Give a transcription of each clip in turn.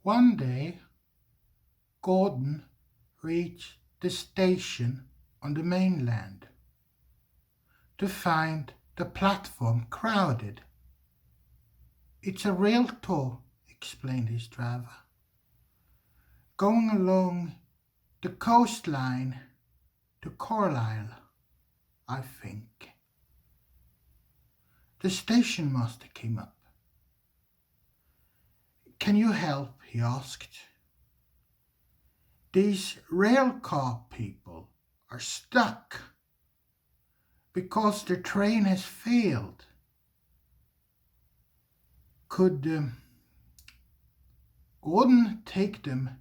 One day, Gordon reached the station on the mainland to find the platform crowded. "It's a rail tour," explained his driver, "going along the coastline to Carlisle, I think." The station master came up. "Can you help?" he asked. "These railcar people are stuck because the train has failed. Could Gordon take them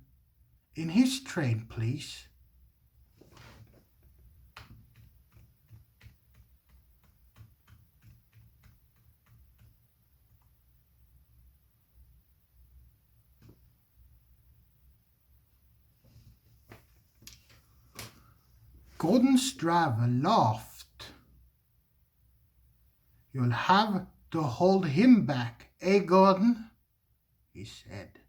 in his train, please?" Gordon's driver laughed. "You'll have to hold him back, Gordon?" he said.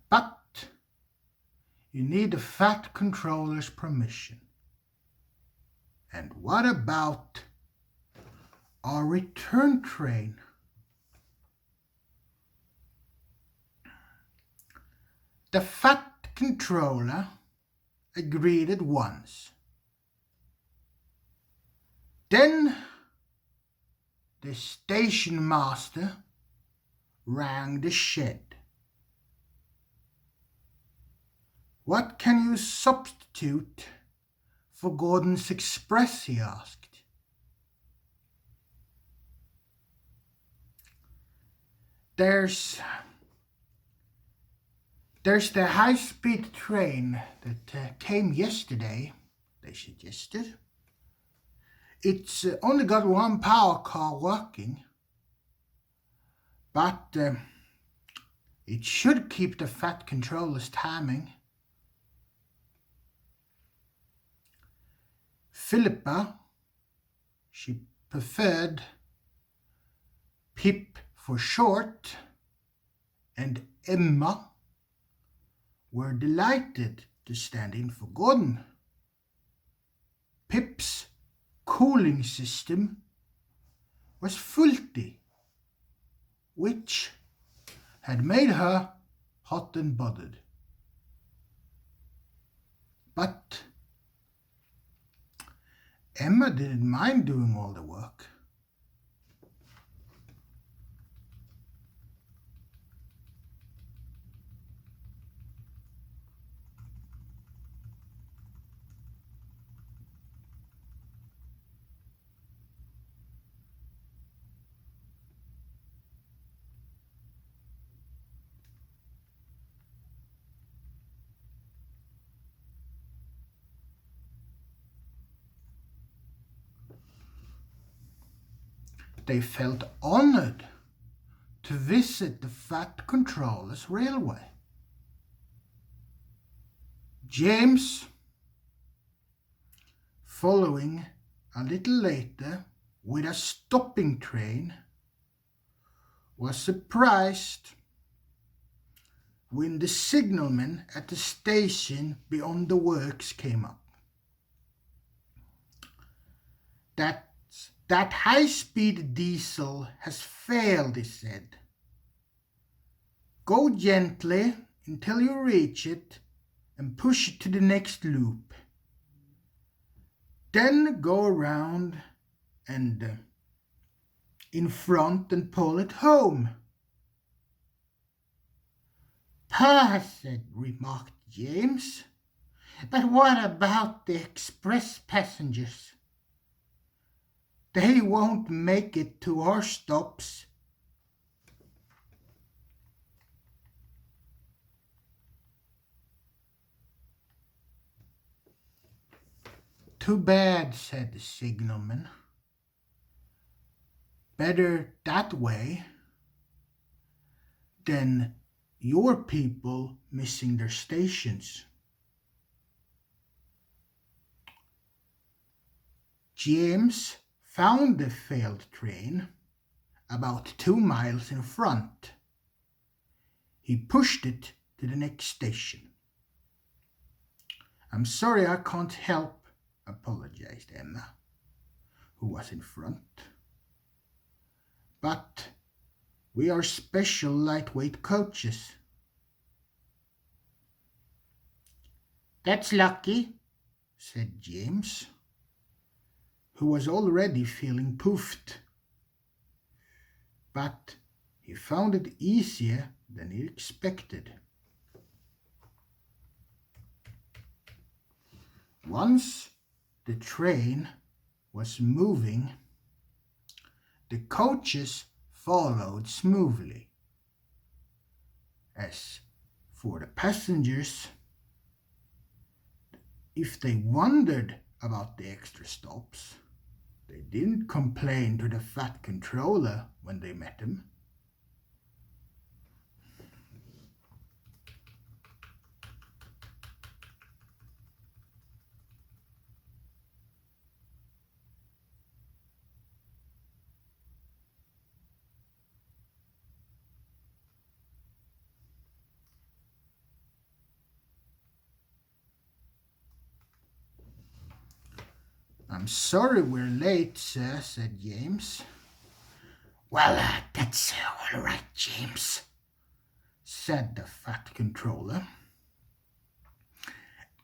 "But you need the Fat Controller's permission. And what about our return train?" The Fat Controller agreed at once. Then the station master rang the shed. "What can you substitute for Gordon's Express?" he asked. There's the high-speed train that came yesterday," they suggested. "It's only got one power car working, but it should keep the Fat Controller's timing." Philippa, she preferred Pip for short, and Emma were delighted to stand in for Gordon. Pip's cooling system was faulty, which had made her hot and bothered. But Emma didn't mind doing all the work. They felt honored to visit the Fat Controller's railway. James, following a little later with a stopping train, was surprised when the signalman at the station beyond the works came up. That high-speed diesel has failed," he said. "Go gently until you reach it and push it to the next loop. Then go around and in front and pull it home." remarked James. "But what about the express passengers? They won't make it to our stops." "Too bad," said the signalman. "Better that way than your people missing their stations." James found the failed train about 2 miles in front. He pushed it to the next station. "I'm sorry I can't help," apologized Emma, who was in front. "But we are special lightweight coaches." "That's lucky," said James, who was already feeling poofed. But he found it easier than he expected. Once the train was moving, the coaches followed smoothly. As for the passengers, if they wondered about the extra stops, they didn't complain to the fat controller when they met him. "I'm sorry we're late, sir," said James. "Well, that's all right, James," said the fat controller.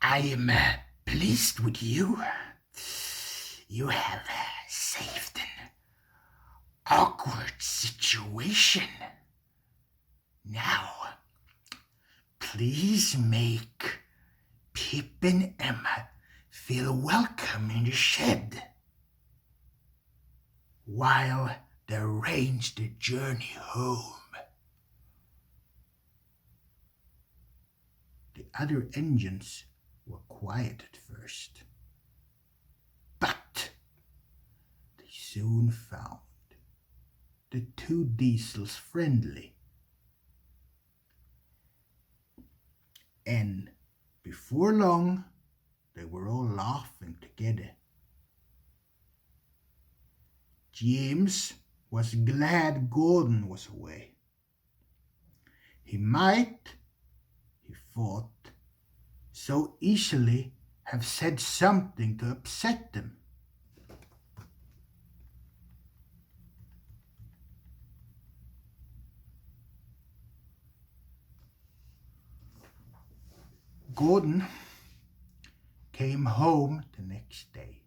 "I am pleased with you. You have saved an awkward situation. Now, please make Pip and Emma feel welcome in the shed while they arrange the journey home." The other engines were quiet at first, but they soon found the two diesels friendly, and before long they were all laughing together. James was glad Gordon was away. He might, he thought, so easily have said something to upset them. Gordon came home the next day.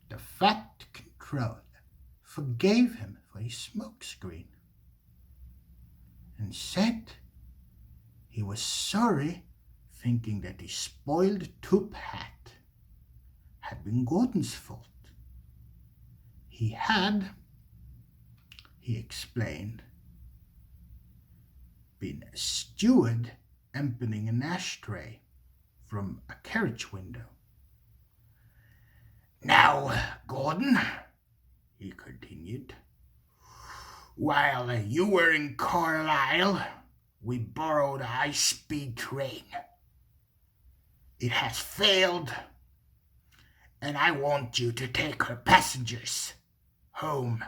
The fat controller forgave him for his smokescreen and said he was sorry, thinking that his spoiled top hat had been Gordon's fault. He explained, been a steward emptying an ashtray from a carriage window. "Now, Gordon," he continued, "while you were in Carlisle, we borrowed a high-speed train. It has failed, and I want you to take our passengers home."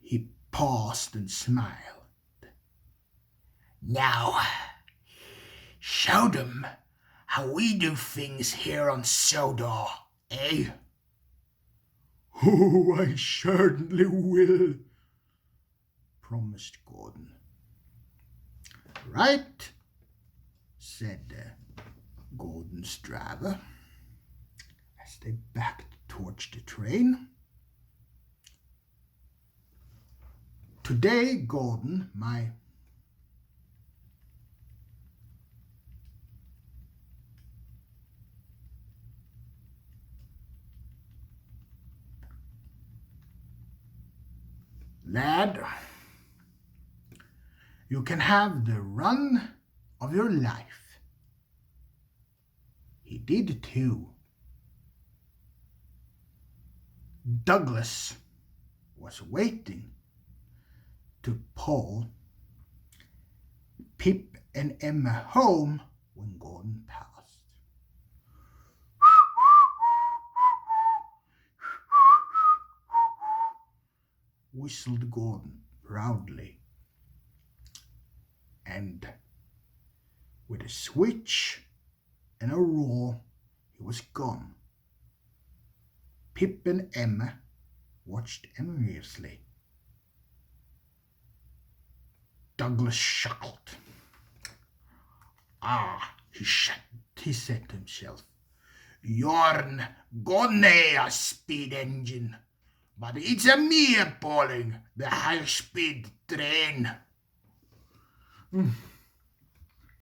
He paused and smiled. "Now, show them how we do things here on Sodor, eh?" "Oh, I certainly will," promised Gordon. "Right," said Gordon's driver as they backed towards the train. "Today, Gordon, my lad, you can have the run of your life." He did too. Douglas was waiting to pull Pip and Emma home when Gordon passed. whistled Gordon proudly, and with a switch and a roar he was gone. Pip and Emma watched enviously. Douglas chuckled. "Ah," he said to himself, "You're gone a speed engine, but it's a me pulling the high-speed train."